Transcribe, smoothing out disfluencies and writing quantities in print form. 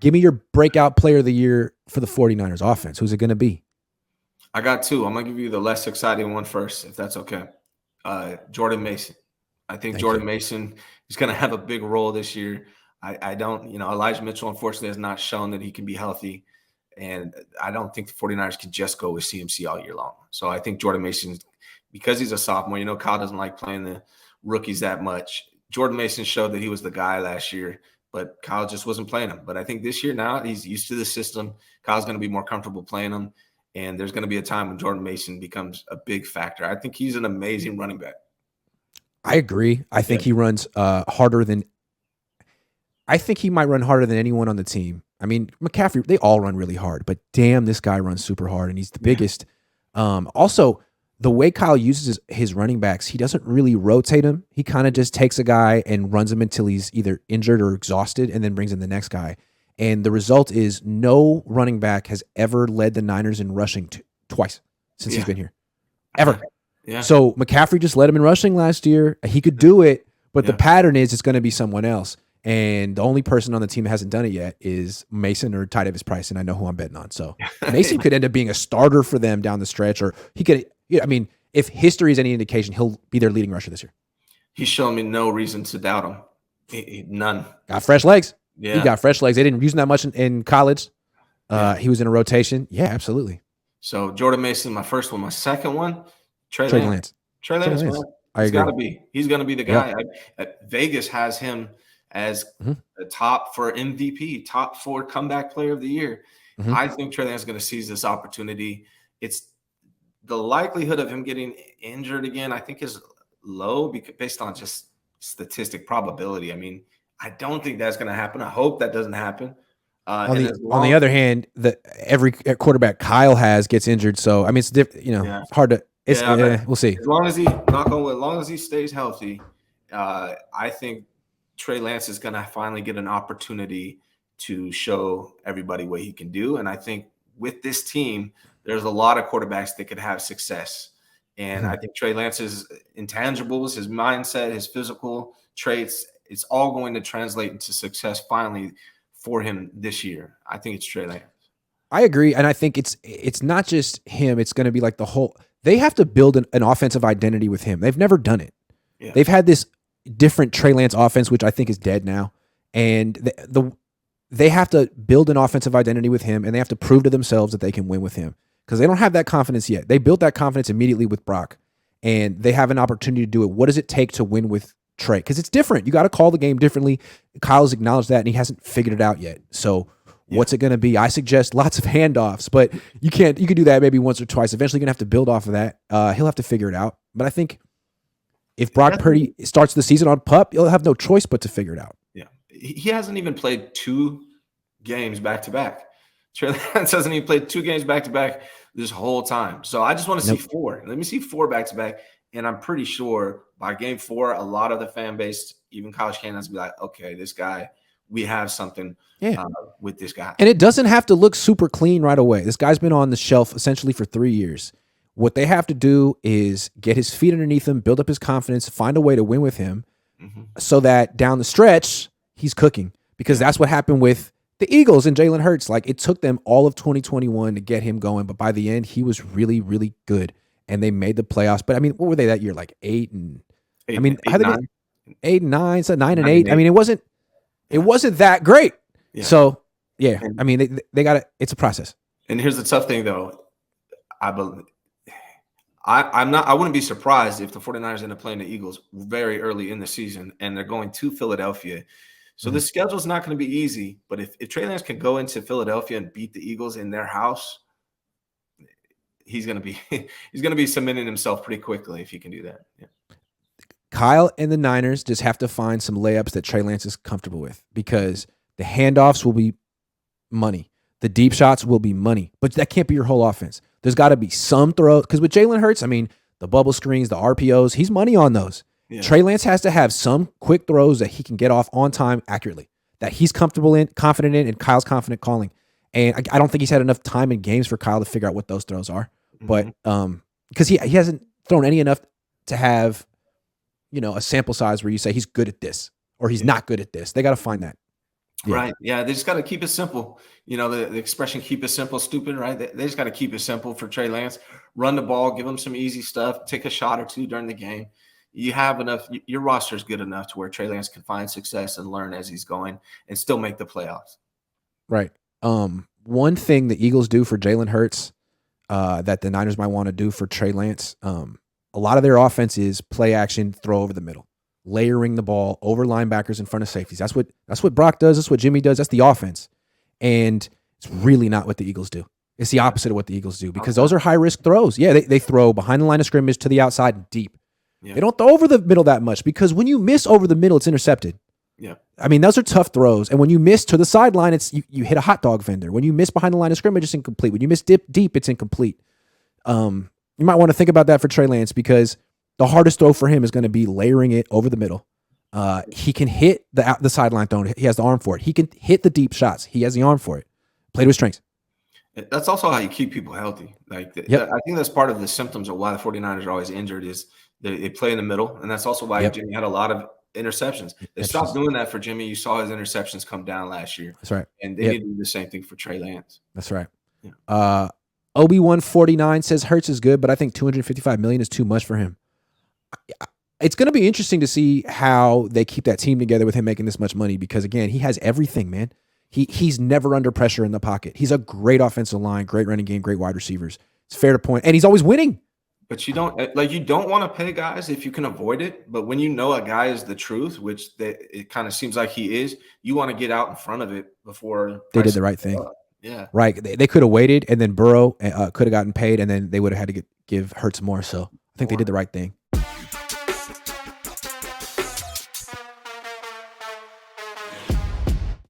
Give me your breakout player of the year for the 49ers offense. Who's it going to be? I got two. I'm going to give you the less exciting one first, if that's okay. Jordan Mason. I think Jordan Mason is going to have a big role this year. I don't, Elijah Mitchell, unfortunately, has not shown that he can be healthy. And I don't think the 49ers can just go with CMC all year long. So I think Jordan Mason, because he's a sophomore, Kyle doesn't like playing the rookies that much. Jordan Mason showed that he was the guy last year, but Kyle just wasn't playing him. But I think this year now he's used to the system. Kyle's going to be more comfortable playing him. And there's going to be a time when Jordan Mason becomes a big factor. I think he's an amazing running back. I agree. I think he runs harder than – I think he might run harder than anyone on the team. I mean, McCaffrey, they all run really hard, but damn, this guy runs super hard, and he's the biggest. Also, the way Kyle uses his running backs, he doesn't really rotate them. He kind of just takes a guy and runs him until he's either injured or exhausted and then brings in the next guy. And the result is no running back has ever led the Niners in rushing twice since he's been here. Ever. Yeah. So McCaffrey just led him in rushing last year. He could do it, but the pattern is it's going to be someone else. And the only person on the team that hasn't done it yet is Mason or Ty Davis Price, and I know who I'm betting on. So Mason could end up being a starter for them down the stretch, or he could – I mean, if history is any indication, he'll be their leading rusher this year. He's shown me no reason to doubt him. None. Got fresh legs. Yeah. He got fresh legs. They didn't use him that much in college. He was in a rotation. Yeah, absolutely. So Jordan Mason, my first one. My second one, Trey Lance. Trey Lance. He's got to be. He's going to be the guy. Vegas has him as the top for MVP, top 4 comeback player of the year. I think Trey Lance is going to seize this opportunity. It's the likelihood of him getting injured again, I think, is low based on just statistic probability. I mean, I don't think that's going to happen. I hope that doesn't happen. On the other hand, every quarterback Kyle has gets injured. So, I mean, it's hard to – we'll see. As long as he stays healthy, I think Trey Lance is going to finally get an opportunity to show everybody what he can do. And I think with this team, there's a lot of quarterbacks that could have success. And I think Trey Lance's intangibles, his mindset, his physical traits, it's all going to translate into success finally for him this year. I think it's Trey Lance. I agree. And I think it's not just him. It's going to be like the whole – they have to build an offensive identity with him. They've never done it. Yeah. They've had this different Trey Lance offense, which I think is dead now. And they have to build an offensive identity with him, and they have to prove to themselves that they can win with him because they don't have that confidence yet. They built that confidence immediately with Brock, and they have an opportunity to do it. What does it take to win with Trey? Because it's different. You got to call the game differently. Kyle's acknowledged that, and he hasn't figured it out yet. So what's it going to be? I suggest lots of handoffs, but you could do that maybe once or twice. Eventually, you're going to have to build off of that. He'll have to figure it out. But I think if Brock Purdy starts the season on PUP, he'll have no choice but to figure it out. Yeah. He hasn't even played 2 games back-to-back. Trey Lance hasn't even played 2 games back-to-back this whole time. So I just want to see 4. Let me see 4 back-to-back. And I'm pretty sure by game 4, a lot of the fan base, even college candidates, be like, okay, this guy, we have something with this guy. And it doesn't have to look super clean right away. This guy's been on the shelf essentially for 3 years. What they have to do is get his feet underneath him, build up his confidence, find a way to win with him so that down the stretch, he's cooking. Because that's what happened with the Eagles and Jalen Hurts. Like, it took them all of 2021 to get him going. But by the end, he was really, really good. And they made the playoffs. But, I mean, what were they that year? Like 8 and – I mean, 8 and 9, so 9 and 8. I mean, it wasn't that great. Yeah. So, yeah, I mean, they got it. It's a process. And here's the tough thing, though. I wouldn't be surprised if the 49ers end up playing the Eagles very early in the season and they're going to Philadelphia. So the schedule's not going to be easy. But if Trey Lance can go into Philadelphia and beat the Eagles in their house, he's going to be cementing himself pretty quickly if he can do that. Yeah. Kyle and the Niners just have to find some layups that Trey Lance is comfortable with because the handoffs will be money. The deep shots will be money, but that can't be your whole offense. There's got to be some throws because with Jalen Hurts, I mean, the bubble screens, the RPOs, he's money on those. Yeah. Trey Lance has to have some quick throws that he can get off on time accurately, that he's comfortable in, confident in, and Kyle's confident calling. And I don't think he's had enough time in games for Kyle to figure out what those throws are. But because he hasn't thrown any enough to have, a sample size where you say he's good at this or he's not good at this. They got to find that. Yeah. Right. Yeah. They just got to keep it simple. The expression "keep it simple, stupid." Right. They just got to keep it simple for Trey Lance. Run the ball, give him some easy stuff, take a shot or two during the game. You have enough. Your roster is good enough to where Trey Lance can find success and learn as he's going and still make the playoffs. Right. One thing the Eagles do for Jalen Hurts that the Niners might want to do for Trey Lance, a lot of their offense is play action, throw over the middle, layering the ball over linebackers in front of safeties. That's what Brock does. That's what Jimmy does. That's the offense. And it's really not what the Eagles do. It's the opposite of what the Eagles do because those are high-risk throws. Yeah, they throw behind the line of scrimmage to the outside and deep. Yeah. They don't throw over the middle that much because when you miss over the middle, it's intercepted. Yeah. I mean, those are tough throws. And when you miss to the sideline, it's you hit a hot dog fender. When you miss behind the line of scrimmage, it's incomplete. When you miss deep, it's incomplete. You might want to think about that for Trey Lance because the hardest throw for him is going to be layering it over the middle. He can hit the sideline throw. He has the arm for it. He can hit the deep shots. He has the arm for it. Play to his strengths. That's also how you keep people healthy. I think that's part of the symptoms of why the 49ers are always injured is they play in the middle. And that's also why Jimmy had a lot of interceptions. They stopped doing that for Jimmy. You saw his interceptions come down last year. That's right. And they need to do the same thing for Trey Lance. That's right. Yeah. Obi-149 says Hurts is good, but I think $255 million is too much for him. It's going to be interesting to see how they keep that team together with him making this much money because, again, he has everything, man. He's never under pressure in the pocket. He's a great offensive line, great running game, great wide receivers. It's fair to point. And he's always winning. But you don't want to pay guys if you can avoid it. But when you know a guy is the truth, which it kind of seems like he is, you want to get out in front of it before they did the right thing. Yeah, right. They could have waited, and then Burrow could have gotten paid, and then they would have had to give Hurts more. So I think they did the right thing.